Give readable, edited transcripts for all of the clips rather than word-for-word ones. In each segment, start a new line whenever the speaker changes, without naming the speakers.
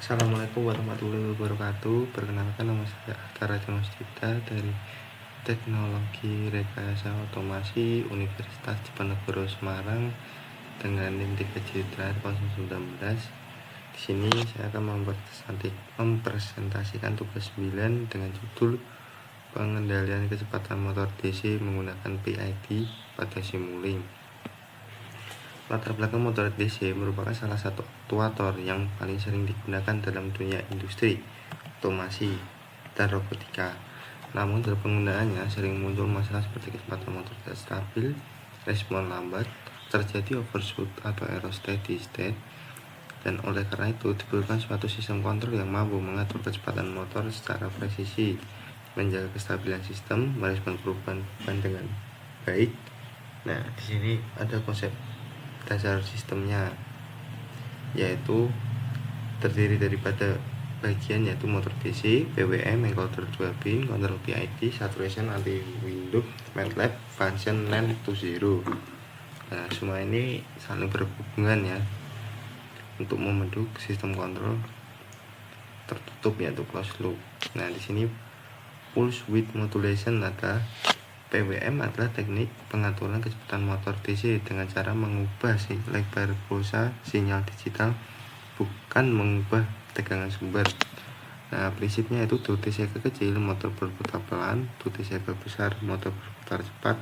Assalamualaikum warahmatullahi wabarakatuh. Perkenalkan, nama saya Aktara Jamastika dari Teknologi Rekayasa Otomasi Universitas Diponegoro Semarang dengan NIM 3J019. Di sini saya akan mempresentasikan tugas 9 dengan judul pengendalian kecepatan motor DC menggunakan PID pada Simulink. Latar belakang motor DC merupakan salah satu aktuator yang paling sering digunakan dalam dunia industri, otomasi, dan robotika. Namun dalam penggunaannya sering muncul masalah seperti kecepatan motor tidak stabil, respon lambat, terjadi overshoot atau error steady state, dan oleh karena itu diperlukan suatu sistem kontrol yang mampu mengatur kecepatan motor secara presisi, menjaga kestabilan sistem, merespon perubahan dengan baik. Nah, di sini ada konsep dasar sistemnya, yaitu terdiri daripada bagian yaitu motor DC, PWM, encoder 2 pin, control PID, saturation, anti-windub, MATLAB, function, NAND to zero. Nah, semua ini saling berhubungan ya untuk membentuk sistem kontrol tertutup yaitu closed loop. Nah, di sini pulse width modulation ada PWM adalah teknik pengaturan kecepatan motor DC dengan cara mengubah lebar pulsa sinyal digital, bukan mengubah tegangan sumber. Nah, prinsipnya itu duty cycle kecil motor berputar pelan, duty cycle besar motor berputar cepat.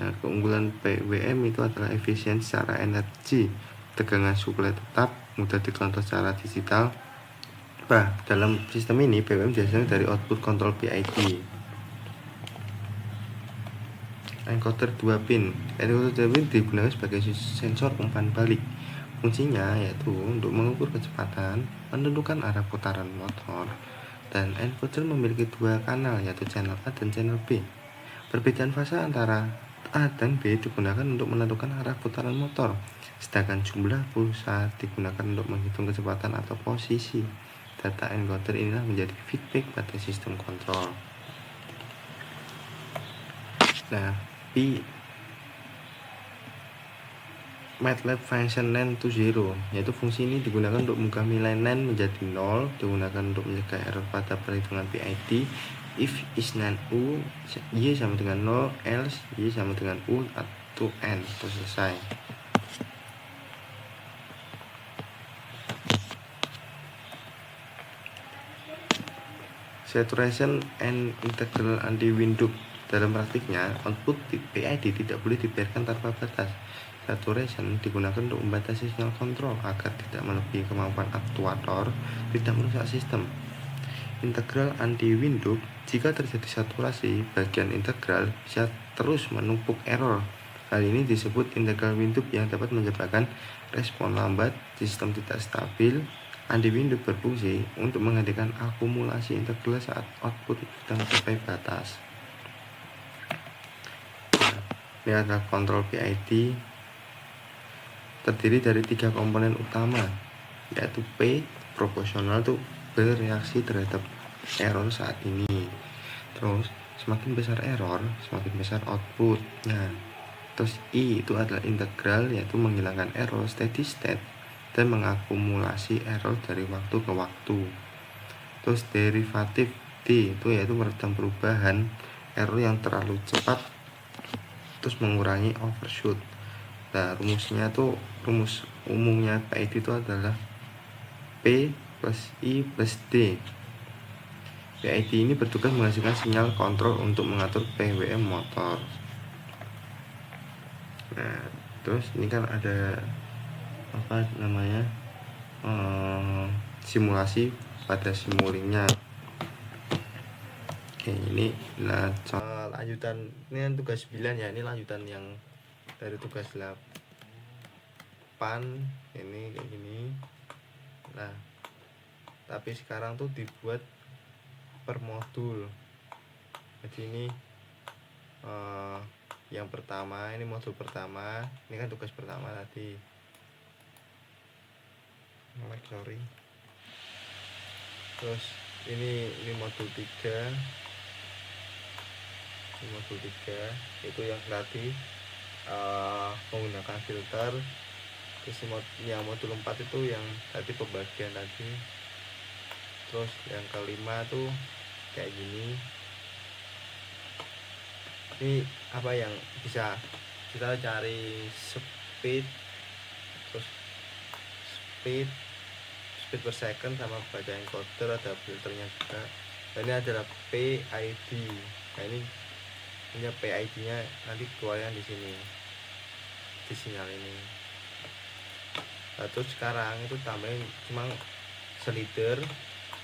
Nah, keunggulan PWM itu adalah efisiensi secara energi, tegangan suplai tetap, mudah dikontrol secara digital. Dalam sistem ini PWM biasanya dari output kontrol PID. Encoder 2 pin. Encoder 2 pin digunakan sebagai sensor umpan balik. Fungsinya yaitu untuk mengukur kecepatan, menentukan arah putaran motor, dan encoder memiliki dua kanal yaitu channel A dan channel B. Perbedaan fase antara A dan B digunakan untuk menentukan arah putaran motor, sedangkan jumlah pulsa digunakan untuk menghitung kecepatan atau posisi. Data encoder inilah menjadi feedback pada sistem kontrol. Nah, MATLAB function NAND to zero, yaitu fungsi ini digunakan untuk mengubah nilai NAND menjadi 0, digunakan untuk mencegah error pada perhitungan PID. If is NAND U, Y sama dengan 0, else Y sama dengan U atau N, itu selesai. Saturation and integral anti-windub. Dalam praktiknya, output PID tidak boleh dibiarkan tanpa batas. Saturation digunakan untuk membatasi sinyal kontrol agar tidak melebihi kemampuan aktuator, tidak merusak sistem. Integral anti-windub, jika terjadi saturasi, bagian integral bisa terus menumpuk error. Hal ini disebut integral windub yang dapat menyebabkan respon lambat, sistem tidak stabil. Anti-windub berfungsi untuk menghentikan akumulasi integral saat output sedang sampai batas. Ini adalah kontrol PID, terdiri dari 3 komponen utama, yaitu P, proporsional itu bereaksi terhadap error saat ini. Terus semakin besar error, semakin besar output. Nah, terus I itu adalah integral, yaitu menghilangkan error steady state dan mengakumulasi error dari waktu ke waktu. Terus derivatif D itu yaitu meredam perubahan error yang terlalu cepat, terus mengurangi overshoot. Nah, rumus umumnya PID itu adalah P plus I plus D. PID ini bertugas menghasilkan sinyal kontrol untuk mengatur PWM motor. Nah, terus ini kan ada simulasi pada Simulinknya. Oke, ini lanjutan, ini kan tugas 9 ya, ini lanjutan yang dari tugas 8. Ini kayak gini. Nah, tapi sekarang tuh dibuat per modul. Jadi ini yang pertama, ini modul pertama, ini kan tugas pertama tadi. Sorry. Terus ini modul 3. Ini modul 3 itu yang tadi menggunakan filter. Terus yang modul 4 itu yang tadi pembagian tadi Terus yang kelima tuh kayak gini. Ini apa yang bisa kita cari speed, terus speed per second sama baca encoder, ada filternya juga. Dan ini adalah PID. Nah ini punya PID nya nanti keluarnya di sini, di sinyal ini. Nah, terus sekarang itu tambahin cuma slider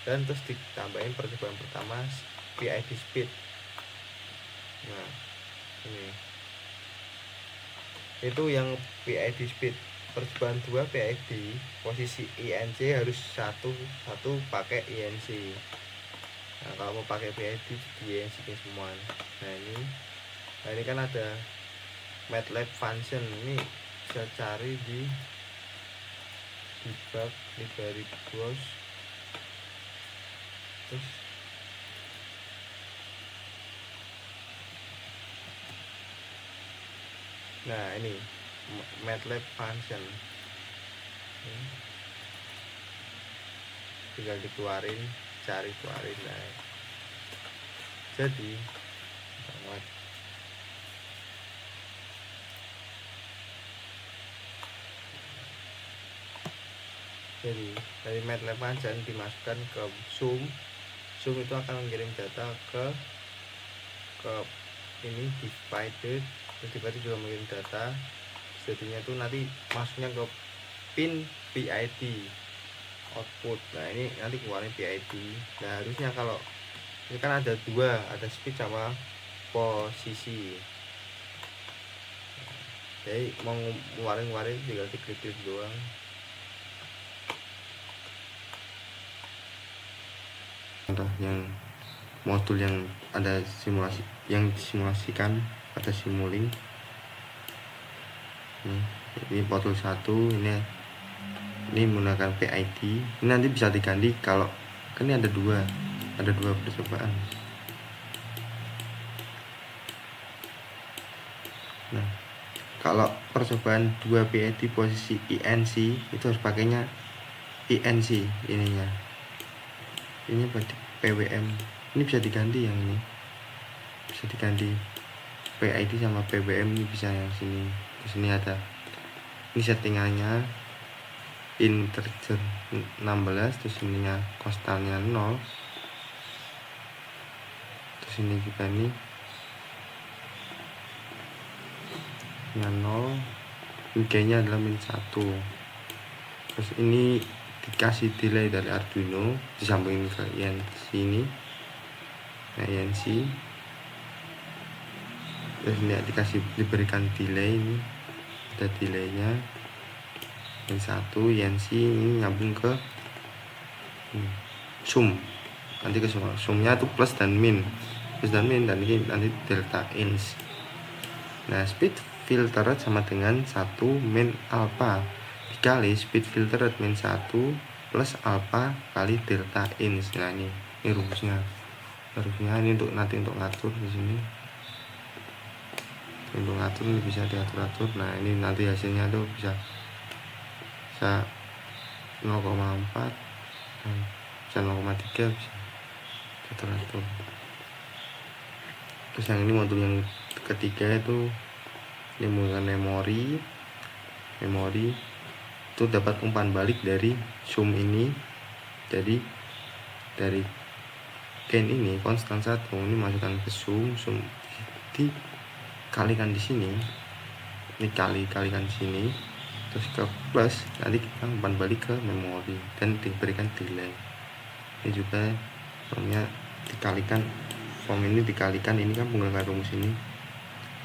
dan terus ditambahin percobaan pertama PID speed. Nah ini itu yang PID speed. Percobaan 2 PID posisi INC harus satu pakai INC. Nah kalau mau pakai PID di INC semua. Nah ini kan ada MATLAB function, ini bisa cari di debug library browse. Terus nah ini MATLAB function, tinggal dikeluarin, cari keluarin. Nah jadi dari MATLAB function dimasukkan ke sum itu akan mengirim data ke ini divided, terus divided juga mengirim data. Jadinya tuh nanti masuknya ke pin PID output. Nah ini nanti keluarin PID. Nah harusnya kalau ini kan ada dua, ada speed sama posisi. Jadi mau ngeluarin tinggal diklik doang. Contoh yang modul yang ada simulasi, yang disimulasikan pada Simulink. Ini modul 1, ini menggunakan PID. Ini nanti bisa diganti kalau kan ini ada dua percobaan. Nah kalau percobaan 2 PID posisi INC itu harus pakainya INC ininya. Ini berarti PWM. Ini bisa diganti, yang ini bisa diganti PID sama PWM, ini bisa yang sini. Terus ini ada ini settingannya integer 16, terus ininya kostalnya 0, terus ini juga ini 0, G nya adalah -1. Terus ini dikasih delay dari Arduino, disambungin ke INC ini. Nah INC, terus ini diberikan delay, ini ada delaynya yang 1. INC ini nyambung ke sum, nanti ke sumnya itu plus dan min, dan ini nanti delta ins. Nah speed filtered sama dengan 1 min alpha dikali speed filtered min 1 plus alpha kali delta ins. Nah ini rumusnya ini untuk nanti untuk ngatur di sini, untuk ngatur ini bisa diatur. Nah ini nanti hasilnya tuh bisa 0,4 bisa 0,3 bisa diatur. Terus yang ini modul yang ketiga itu ini menggunakan memori itu dapat umpan balik dari sum ini. Jadi dari gain ini konstan 1 ini masukkan ke sum dikalikan di sini, ini kalikan di sini, terus ke plus, nanti kita umpan balik ke memori dan diberikan delay. Ini juga formnya dikalikan, ini kan menggunakan rumus ini,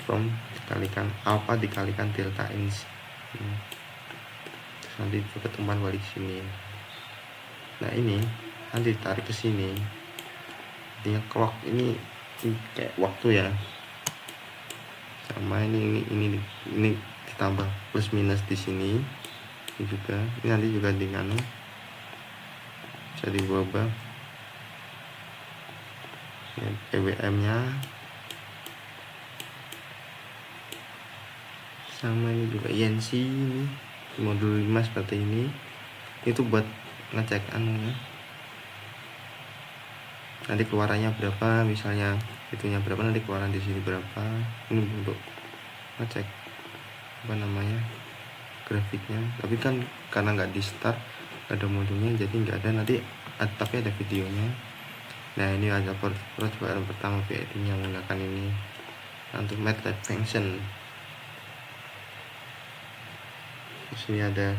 from dikalikan alpha dikalikan delta ins. Terus nanti dapat umpan balik sini. Nah ini nanti tarik ke sini, artinya clock ini kayak waktu ya, sama ini ditambah plus minus di sini. Ini juga ini nanti juga dengan bisa diubah ya, PWM nya sama. Ini juga INC, ini modul 5 seperti ini, itu buat ngecek anunya nanti keluarannya berapa, misalnya itunya berapa, nanti keluaran di sini berapa. Ini untuk ngecek apa namanya grafiknya, tapi kan karena nggak di start, nggak ada munculnya, jadi nggak ada. Nanti tapi ada videonya. Nah ini ada percobaan pertama PID yang menggunakan ini. Nah, untuk MATLAB function, di sini ada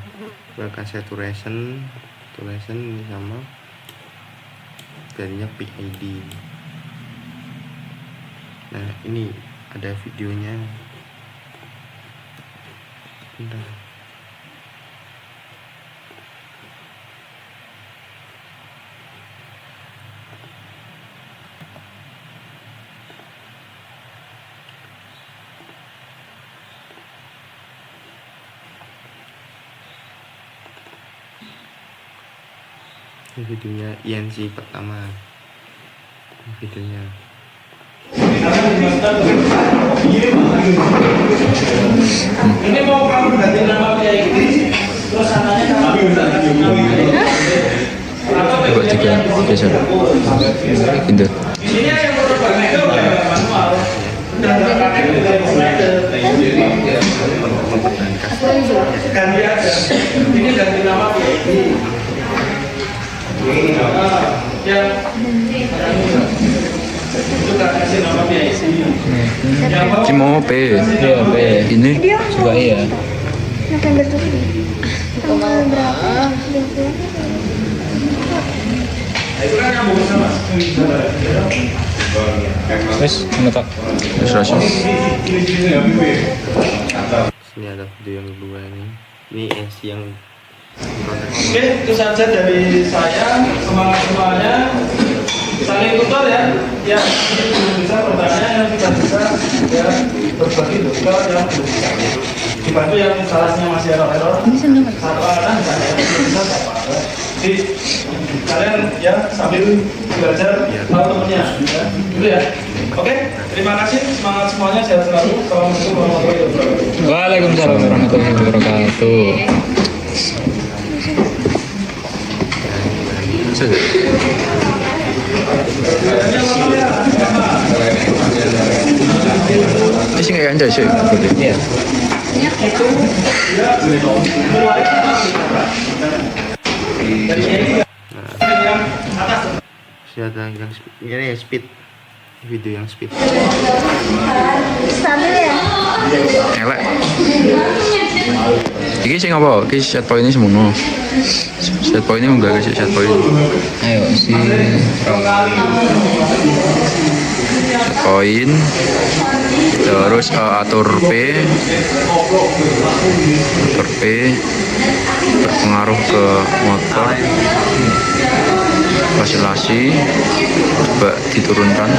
bahkan saturation ini sama jadinya PID. Nah ini ada videonya. Bentar. Ini videonya INC pertama. Videonya
ini mau kamu ganti nama kayak gini, terus anaknya
Coba juga geser pindah.
ini yang berubah itu manual. Ganti aja. Ini ganti nama kayak gini. Yang itu kasih nama kayak gini.
Cimo P.
Iya, B.
Ini
Juga iya.
November 7 tanggal berapa? 20.
Itu kan nyambung sama.
Terus menetak.
ilustrasi.
sini ada video yang kedua ini INC yang
Oke, itu saja dari saya. Semangat semuanya. Saling tutor ya. Yang belum bisa bertanya, yang tidak bisa ya berbagi juga yang belum bisa. Dibantu yang instalasinya masih error. Satu alat bisa yang belum bisa apa. Jadi kalian ya sambil belajar tahu temennya. Ya. Dulu ya. Oke, terima kasih. Semangat semuanya. Sehat selalu. Assalamualaikum warahmatullahi wabarakatuh.
Waalaikumsalam warahmatullahi wabarakatuh.
Saja. Ini sih nggak ada sih.
Iya.
sini ada yang ini ya, speed video yang speed.
Stabil ya?
Elek. Iki sing apa? Iki set point ini semono. Set point ini enggak kasih set point.
Ayo si
Set point. Terus atur P. Atur P berpengaruh ke motor. Osilasi coba diturunkan.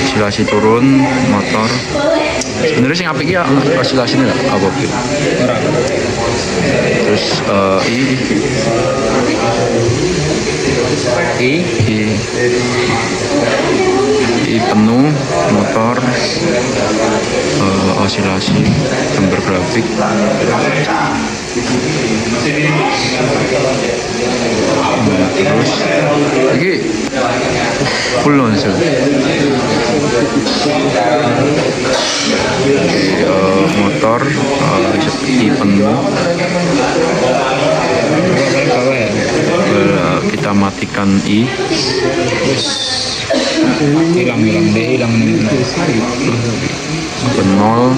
Osilasi turun motor. Sebenarnya sing apik ya osilasi ini apa gitu. Terus I penuh motor osilasi gambar grafik. Terus ini full launcher. Motor seperti penuh.
bawah ya.
Kita matikan I.
Hilang deh, hilang nih.
Ke nol.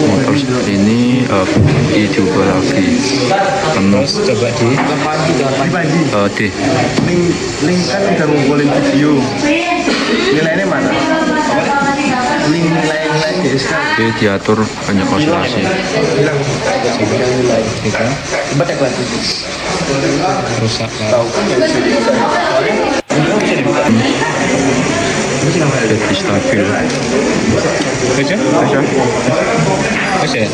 Motor seperti ini. I juga lagi penuh.
Coba di
D.
Link kan udah ngumpulin video. Nilainya mana? Link nilai DSK.
D diatur banyak osilasi.
Hilang.
kita
Coba cek lagi.
rusak lah.
Jadi stabil.
Baca?
Baca.
Baca ya?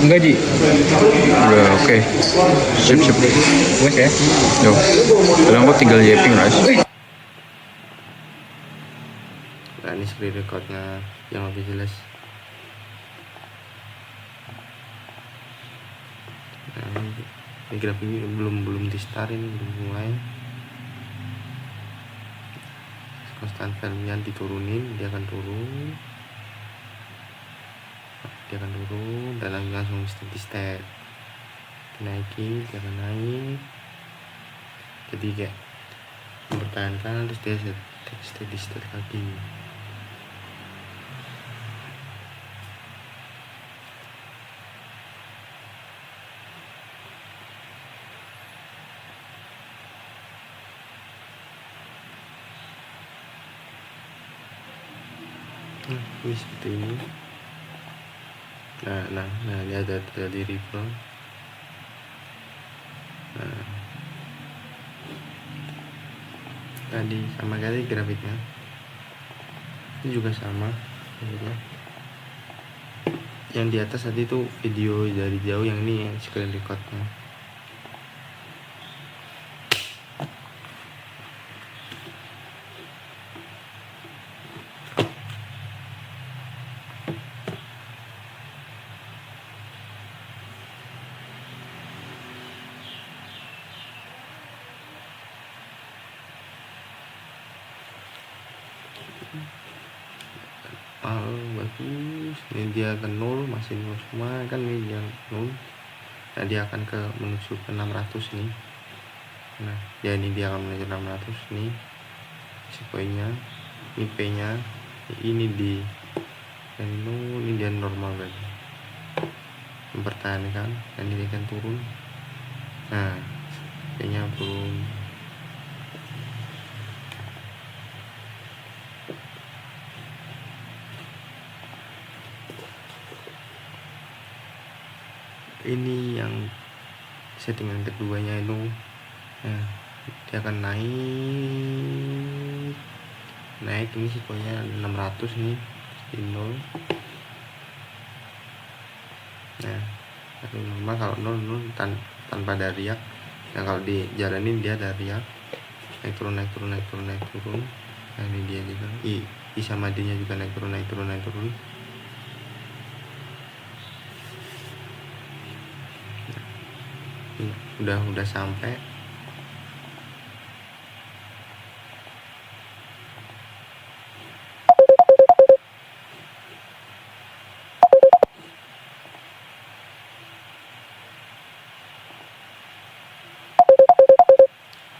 Enggak Ji.
Udah oke. Sip.
Wes ya?
Yo. Sekarang kok tinggal yaping guys.
Nah ini screen recordnya yang lebih jelas. Nah, ini Ini grafik ini belum di start, ini belum mulai. Constant value diturunin, dia akan turun, dan langsung steady, dinaikin, dia akan naik. Jadi kayak mempertahankan, terus dia steady lagi. Ini seperti ini. Nah ini ada di ripple. Nah, tadi sama kali grafiknya, ini juga sama grafiknya. Yang di atas tadi itu video dari jauh, yang ini yang screen recordnya. Bagus, ini dia ke 0, masih 0 semua kan, ini dia 0. Nah dia akan menuju ke 600 nih. Nah ya ini dia akan menuju 600 nih, si poinnya, ini P nya, ini di dan ini dia normal berarti mempertahankan, dan ini akan turun. Nah P nya turun. Ini yang settingan keduanya itu, nah, dia akan naik ini sih pokoknya 600 nih di 0. Nah tapi normal kalau 0 tanpa ada riak. Nah kalau dijalanin dia ada riak, naik turun. Nah ini dia juga, I sama D nya juga naik turun. Udah sampai.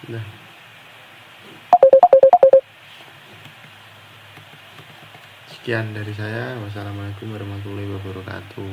Udah. Sekian dari saya. Wassalamualaikum warahmatullahi wabarakatuh.